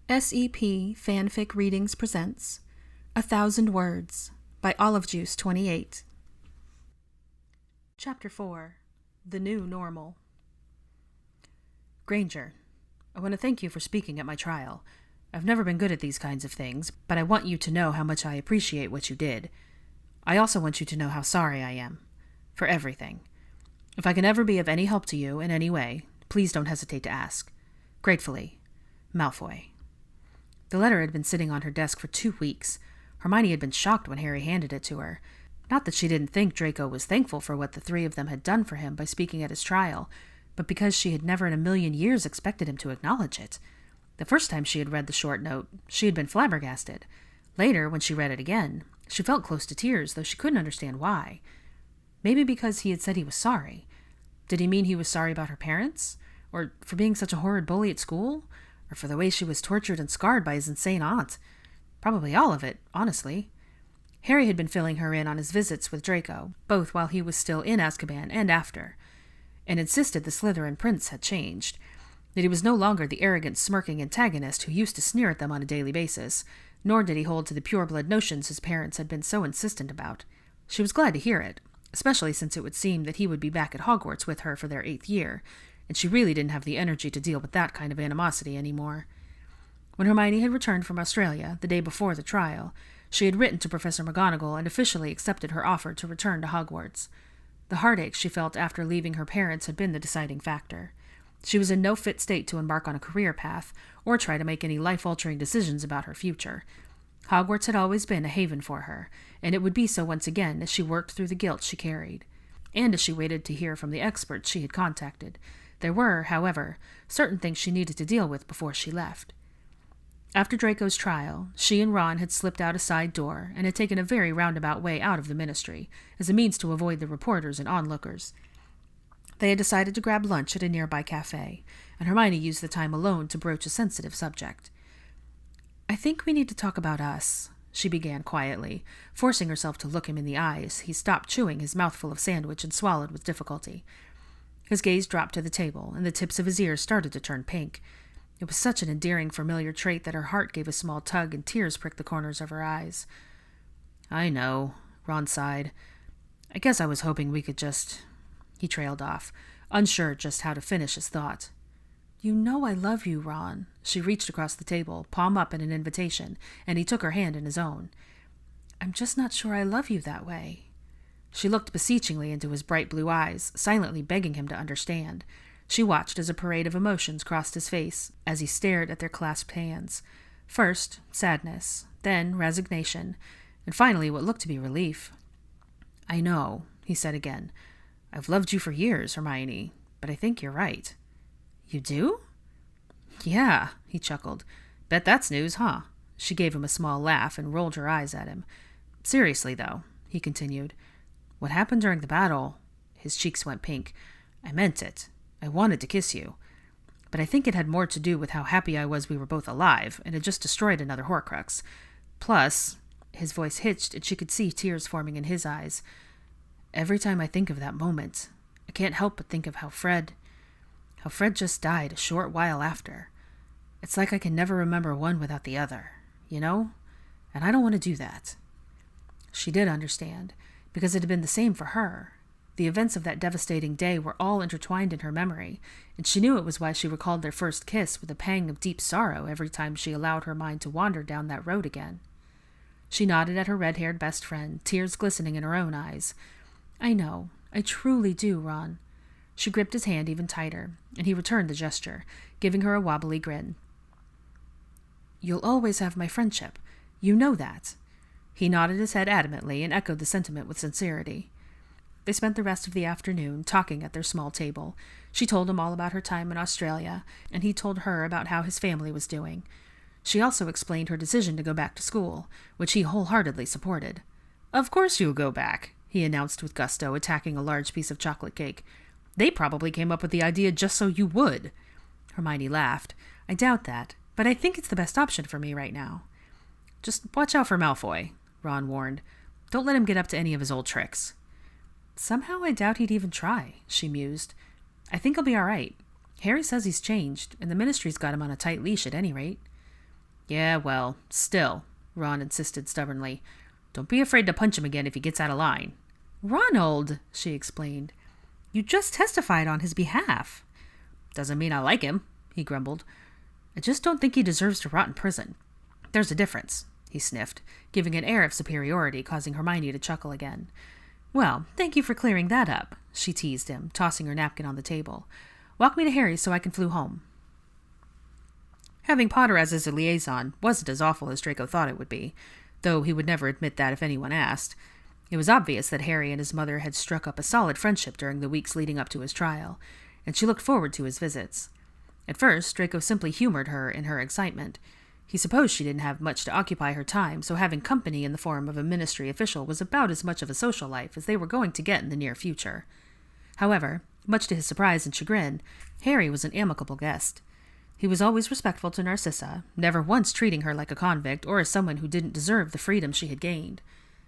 SEP Fanfic Readings presents 1,000 Words by Olive Juice 28. Chapter 4. The New Normal. Granger, I want to thank you for speaking at my trial. I've never been good at these kinds of things, but I want you to know how much I appreciate what you did. I also want you to know how sorry I am. For everything. If I can ever be of any help to you in any way, please don't hesitate to ask. Gratefully, Malfoy. The letter had been sitting on her desk for 2 weeks. Hermione had been shocked when Harry handed it to her. Not that she didn't think Draco was thankful for what the three of them had done for him by speaking at his trial, but because she had never in a million years expected him to acknowledge it. The first time she had read the short note, she had been flabbergasted. Later, when she read it again, she felt close to tears, though she couldn't understand why. Maybe because he had said he was sorry. Did he mean he was sorry about her parents? Or for being such a horrid bully at school? Or for the way she was tortured and scarred by his insane aunt? Probably all of it, honestly. Harry had been filling her in on his visits with Draco, both while he was still in Azkaban and after, and insisted the Slytherin prince had changed, that he was no longer the arrogant, smirking antagonist who used to sneer at them on a daily basis, nor did he hold to the pure-blood notions his parents had been so insistent about. She was glad to hear it, especially since it would seem that he would be back at Hogwarts with her for their 8th year, and she really didn't have the energy to deal with that kind of animosity anymore. When Hermione had returned from Australia, the day before the trial, she had written to Professor McGonagall and officially accepted her offer to return to Hogwarts. The heartache she felt after leaving her parents had been the deciding factor. She was in no fit state to embark on a career path, or try to make any life-altering decisions about her future. Hogwarts had always been a haven for her, and it would be so once again as she worked through the guilt she carried, and as she waited to hear from the experts she had contacted. There were, however, certain things she needed to deal with before she left. After Draco's trial, she and Ron had slipped out a side door and had taken a very roundabout way out of the ministry, as a means to avoid the reporters and onlookers. They had decided to grab lunch at a nearby cafe, and Hermione used the time alone to broach a sensitive subject. "I think we need to talk about us," she began quietly, forcing herself to look him in the eyes. He stopped chewing his mouthful of sandwich and swallowed with difficulty. His gaze dropped to the table, and the tips of his ears started to turn pink. It was such an endearing, familiar trait that her heart gave a small tug and tears pricked the corners of her eyes. "I know," Ron sighed. "I guess I was hoping we could just—" He trailed off, unsure just how to finish his thought. "You know I love you, Ron." She reached across the table, palm up in an invitation, and he took her hand in his own. "I'm just not sure I love you that way." She looked beseechingly into his bright blue eyes, silently begging him to understand. She watched as a parade of emotions crossed his face as he stared at their clasped hands. First, sadness, then resignation, and finally what looked to be relief. "I know," he said again. "I've loved you for years, Hermione, but I think you're right." "You do?" "Yeah," he chuckled. "Bet that's news, huh?" She gave him a small laugh and rolled her eyes at him. "Seriously, though," he continued, "what happened during the battle—" His cheeks went pink. "I meant it. I wanted to kiss you. But I think it had more to do with how happy I was we were both alive, and had just destroyed another Horcrux. Plus," his voice hitched, and she could see tears forming in his eyes, "every time I think of that moment, I can't help but think of how Fred just died a short while after. It's like I can never remember one without the other, you know? And I don't want to do that." She did understand, because it had been the same for her. The events of that devastating day were all intertwined in her memory, and she knew it was why she recalled their first kiss with a pang of deep sorrow every time she allowed her mind to wander down that road again. She nodded at her red-haired best friend, tears glistening in her own eyes. "I know. I truly do, Ron." She gripped his hand even tighter, and he returned the gesture, giving her a wobbly grin. "You'll always have my friendship. You know that." He nodded his head adamantly and echoed the sentiment with sincerity. They spent the rest of the afternoon talking at their small table. She told him all about her time in Australia, and he told her about how his family was doing. She also explained her decision to go back to school, which he wholeheartedly supported. "Of course you'll go back," he announced with gusto, attacking a large piece of chocolate cake. "They probably came up with the idea just so you would." Hermione laughed. "I doubt that, but I think it's the best option for me right now." "Just watch out for Malfoy," Ron warned. "Don't let him get up to any of his old tricks." "Somehow I doubt he'd even try," she mused. "I think he'll be all right. Harry says he's changed, and the ministry's got him on a tight leash at any rate." Yeah, well, still, Ron insisted stubbornly. Don't be afraid to punch him again if he gets out of line. Ronald, she explained. You just testified on his behalf. Doesn't mean I like him, he grumbled. I just don't think he deserves to rot in prison. There's a difference, he sniffed, giving an air of superiority, causing Hermione to chuckle again. Well, thank you for clearing that up, she teased him, tossing her napkin on the table. Walk me to Harry so I can flew home. Having Potter as his liaison wasn't as awful as Draco thought it would be, though he would never admit that if anyone asked. It was obvious that Harry and his mother had struck up a solid friendship during the weeks leading up to his trial, and she looked forward to his visits. At first, Draco simply humored her in her excitement. He supposed she didn't have much to occupy her time, so having company in the form of a ministry official was about as much of a social life as they were going to get in the near future. However, much to his surprise and chagrin, Harry was an amicable guest. He was always respectful to Narcissa, never once treating her like a convict or as someone who didn't deserve the freedom she had gained.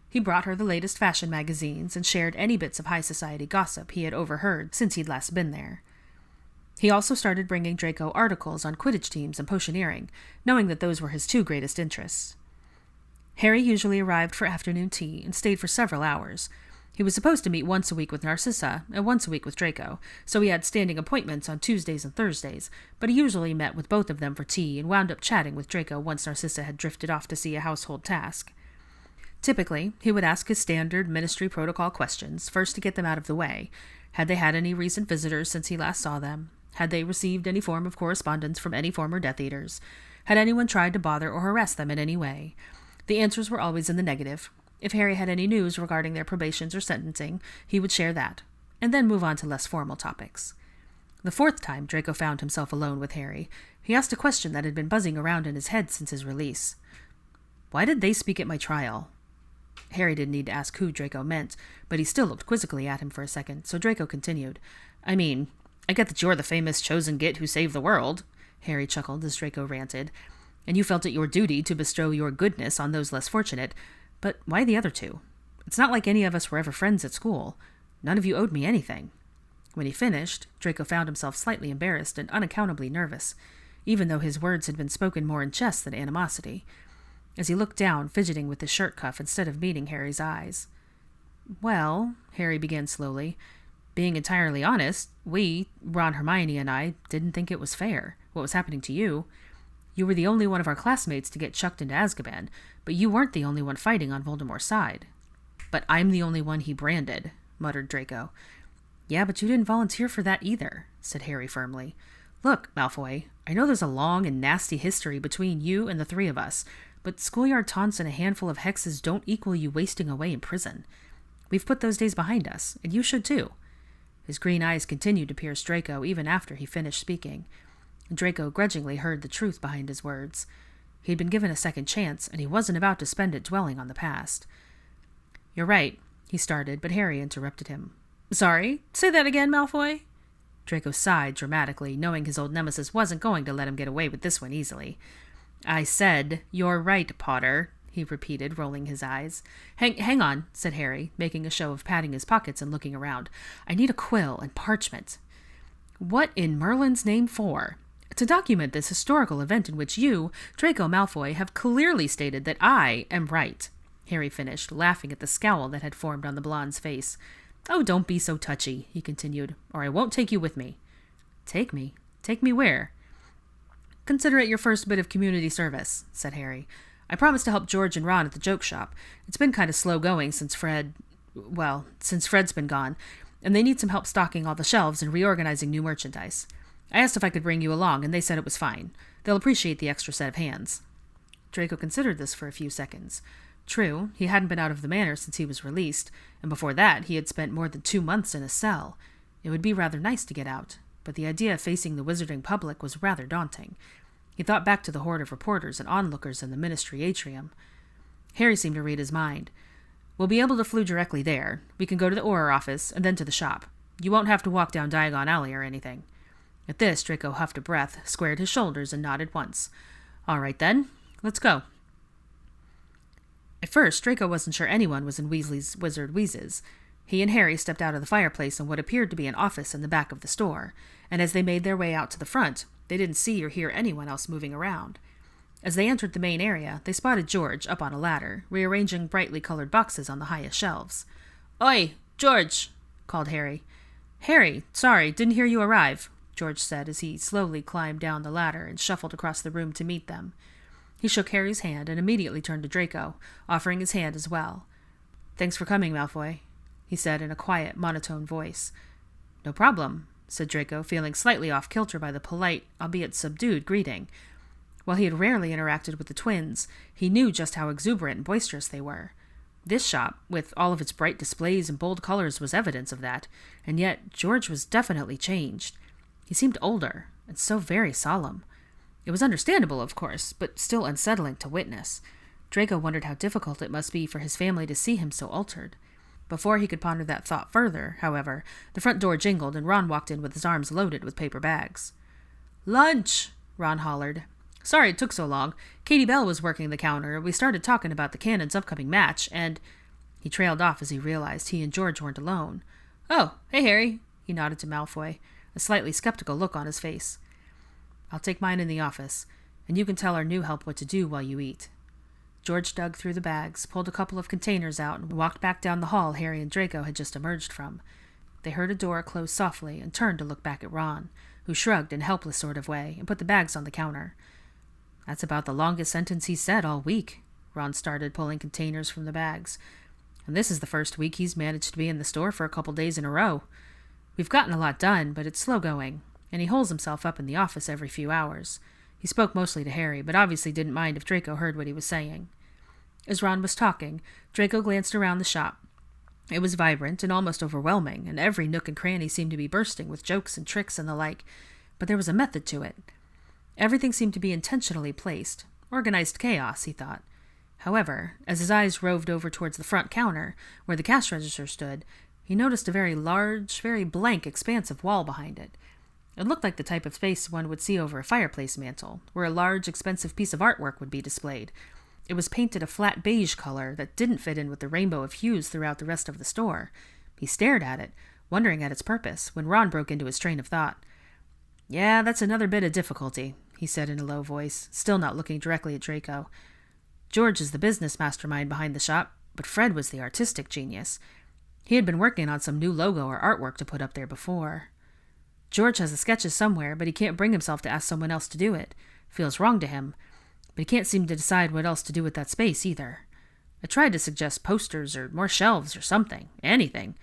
He brought her the latest fashion magazines and shared any bits of high society gossip he had overheard since he'd last been there. He also started bringing Draco articles on Quidditch teams and potioneering, knowing that those were his two greatest interests. Harry usually arrived for afternoon tea and stayed for several hours. He was supposed to meet once a week with Narcissa and once a week with Draco, so he had standing appointments on Tuesdays and Thursdays, but he usually met with both of them for tea and wound up chatting with Draco once Narcissa had drifted off to see a household task. Typically, he would ask his standard ministry protocol questions, first to get them out of the way. Had they had any recent visitors since he last saw them? Had they received any form of correspondence from any former Death Eaters? Had anyone tried to bother or harass them in any way? The answers were always in the negative. If Harry had any news regarding their probations or sentencing, he would share that, and then move on to less formal topics. The fourth time Draco found himself alone with Harry, he asked a question that had been buzzing around in his head since his release. Why did they speak at my trial? Harry didn't need to ask who Draco meant, but he still looked quizzically at him for a second, so Draco continued. I mean, I get that you're the famous chosen git who saved the world, Harry chuckled as Draco ranted, and you felt it your duty to bestow your goodness on those less fortunate. But why the other two? It's not like any of us were ever friends at school. None of you owed me anything. When he finished, Draco found himself slightly embarrassed and unaccountably nervous, even though his words had been spoken more in jest than animosity. As he looked down, fidgeting with his shirt cuff instead of meeting Harry's eyes. Well, Harry began slowly, being entirely honest, we, Ron, Hermione, and I, didn't think it was fair, what was happening to you. You were the only one of our classmates to get chucked into Azkaban, but you weren't the only one fighting on Voldemort's side. But I'm the only one he branded, muttered Draco. Yeah, but you didn't volunteer for that either, said Harry firmly. Look, Malfoy, I know there's a long and nasty history between you and the three of us, but schoolyard taunts and a handful of hexes don't equal you wasting away in prison. We've put those days behind us, and you should too. His green eyes continued to pierce Draco even after he finished speaking. Draco grudgingly heard the truth behind his words. He'd been given a second chance, and he wasn't about to spend it dwelling on the past. You're right, he started, but Harry interrupted him. Sorry? Say that again, Malfoy? Draco sighed dramatically, knowing his old nemesis wasn't going to let him get away with this one easily. I said, you're right, Potter, he repeated, rolling his eyes. Hang on, said Harry, making a show of patting his pockets and looking around. I need a quill and parchment. What in Merlin's name for? To document this historical event in which you, Draco Malfoy, have clearly stated that I am right, Harry finished, laughing at the scowl that had formed on the blonde's face. Oh, don't be so touchy, he continued, or I won't take you with me. Take me? Take me where? Consider it your first bit of community service, said Harry. I promised to help George and Ron at the joke shop. It's been kind of slow going since Fred's been gone, and they need some help stocking all the shelves and reorganizing new merchandise. I asked if I could bring you along, and they said it was fine. They'll appreciate the extra set of hands. Draco considered this for a few seconds. True, he hadn't been out of the manor since he was released, and before that he had spent more than 2 months in a cell. It would be rather nice to get out, but the idea of facing the wizarding public was rather daunting. He thought back to the horde of reporters and onlookers in the ministry atrium. Harry seemed to read his mind. We'll be able to flew directly there. We can go to the Auror office, and then to the shop. You won't have to walk down Diagon Alley or anything. At this, Draco huffed a breath, squared his shoulders, and nodded once. All right, then. Let's go. At first, Draco wasn't sure anyone was in Weasley's Wizard Wheezes. He and Harry stepped out of the fireplace in what appeared to be an office in the back of the store, and as they made their way out to the front, they didn't see or hear anyone else moving around. As they entered the main area, they spotted George up on a ladder, rearranging brightly colored boxes on the highest shelves. "Oi, George!" called Harry. "Harry, sorry, didn't hear you arrive," George said as he slowly climbed down the ladder and shuffled across the room to meet them. He shook Harry's hand and immediately turned to Draco, offering his hand as well. "Thanks for coming, Malfoy," he said in a quiet, monotone voice. "No problem," said Draco, feeling slightly off-kilter by the polite, albeit subdued, greeting. While he had rarely interacted with the twins, he knew just how exuberant and boisterous they were. This shop, with all of its bright displays and bold colors, was evidence of that, and yet George was definitely changed. He seemed older, and so very solemn. It was understandable, of course, but still unsettling to witness. Draco wondered how difficult it must be for his family to see him so altered. Before he could ponder that thought further, however, the front door jingled and Ron walked in with his arms loaded with paper bags. "Lunch!" Ron hollered. "Sorry it took so long. Katie Bell was working the counter. We started talking about the Cannon's upcoming match, and—" He trailed off as he realized he and George weren't alone. "Oh, hey, Harry," he nodded to Malfoy, a slightly skeptical look on his face. "I'll take mine in the office, and you can tell our new help what to do while you eat." George dug through the bags, pulled a couple of containers out, and walked back down the hall Harry and Draco had just emerged from. They heard a door close softly and turned to look back at Ron, who shrugged in a helpless sort of way and put the bags on the counter. "That's about the longest sentence he's said all week," Ron started, pulling containers from the bags. "And this is the first week he's managed to be in the store for a couple days in a row. We've gotten a lot done, but it's slow going, and he holds himself up in the office every few hours." He spoke mostly to Harry, but obviously didn't mind if Draco heard what he was saying. As Ron was talking, Draco glanced around the shop. It was vibrant and almost overwhelming, and every nook and cranny seemed to be bursting with jokes and tricks and the like, but there was a method to it. Everything seemed to be intentionally placed. Organized chaos, he thought. However, as his eyes roved over towards the front counter, where the cash register stood, he noticed a very large, very blank expanse of wall behind it. It looked like the type of space one would see over a fireplace mantel, where a large, expensive piece of artwork would be displayed. It was painted a flat beige color that didn't fit in with the rainbow of hues throughout the rest of the store. He stared at it, wondering at its purpose, when Ron broke into his train of thought. "Yeah, that's another bit of difficulty," he said in a low voice, still not looking directly at Draco. "George is the business mastermind behind the shop, but Fred was the artistic genius. He had been working on some new logo or artwork to put up there before. George has the sketches somewhere, but he can't bring himself to ask someone else to do it. Feels wrong to him. But he can't seem to decide what else to do with that space, either. I tried to suggest posters or more shelves or something, anything,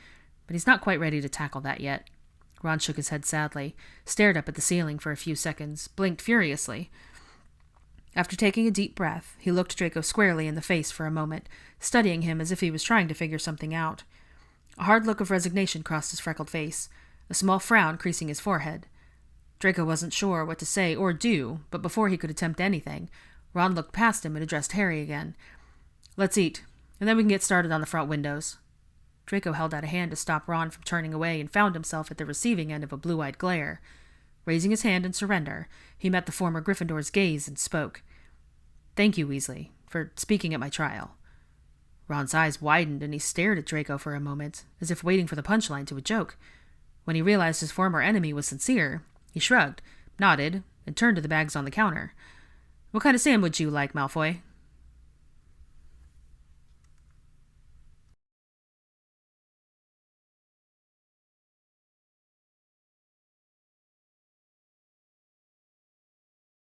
but he's not quite ready to tackle that yet." Ron shook his head sadly, stared up at the ceiling for a few seconds, blinked furiously. After taking a deep breath, he looked Draco squarely in the face for a moment, studying him as if he was trying to figure something out. A hard look of resignation crossed his freckled face, a small frown creasing his forehead. Draco wasn't sure what to say or do, but before he could attempt anything, Ron looked past him and addressed Harry again. "Let's eat, and then we can get started on the front windows." Draco held out a hand to stop Ron from turning away and found himself at the receiving end of a blue-eyed glare. Raising his hand in surrender, he met the former Gryffindor's gaze and spoke. "Thank you, Weasley, for speaking at my trial." Ron's eyes widened and he stared at Draco for a moment, as if waiting for the punchline to a joke. When he realized his former enemy was sincere, he shrugged, nodded, and turned to the bags on the counter. "What kind of sandwich you like, Malfoy?"